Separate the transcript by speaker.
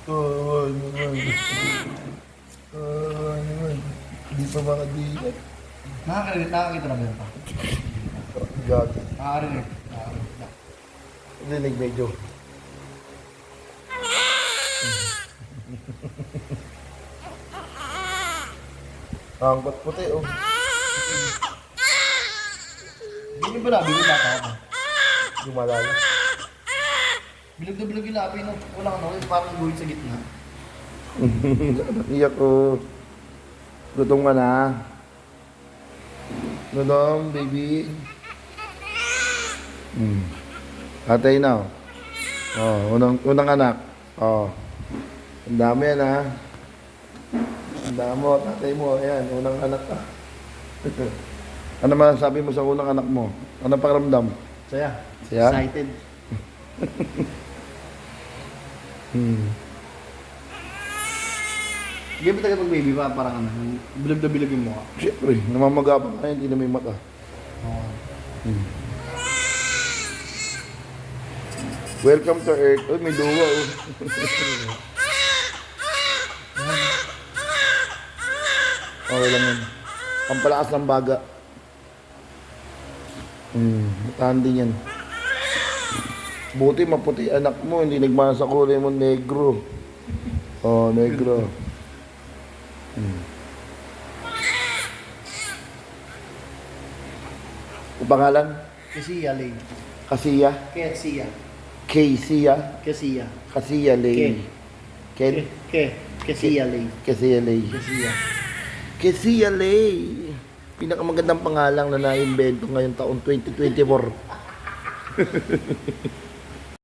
Speaker 1: Kawawa naman. Kawawa naman. Hindi pa makadilat.
Speaker 2: Nakakita na ba yun pa?
Speaker 1: Gag.
Speaker 2: Nakakarinig.
Speaker 1: Dinig medyo. Angkot puti oh.
Speaker 2: Bilog ba na? Bilog na ako.
Speaker 1: Gumalala.
Speaker 2: Bilog na bilog yung labi. No? Walang ano, parang guhit sa gitna.
Speaker 1: Iyak ko. Gutom ka na. Gutom, baby. Atay na oh. Oh, unang anak. Oh. Ang dami yan ha. Ang dami mo, tatay mo. Ayan, unang anak ka. Ano masasabi mo sa unang anak mo? Ano pakiramdam?
Speaker 2: Saya.
Speaker 1: Saya?
Speaker 2: Excited. Hindi ba talaga pag baby pa parang ano, bilog na bilog yung mukha?
Speaker 1: Siyempre, namamaga pa kaya hindi na may mata.
Speaker 2: Oo.
Speaker 1: Welcome to Earth. Uy, may duwa oh. Okay lang yun. Pampalakas ng baga. Matahan din yan. Buti maputi anak mo, hindi nagmana sa kulay mo, negro. Oh, negro. Ang pangalan?
Speaker 2: Kasiya Lane.
Speaker 1: Kasiya?
Speaker 2: Kesiya.
Speaker 1: Kasiya?
Speaker 2: Kesiya.
Speaker 1: Kasiya Lane. Ken?
Speaker 2: Kesiya Lane.
Speaker 1: Kasiya Lane.
Speaker 2: Kesiya.
Speaker 1: Kesiya Lane. Pinakamagandang pangalang na naimbento ngayong taon 2024.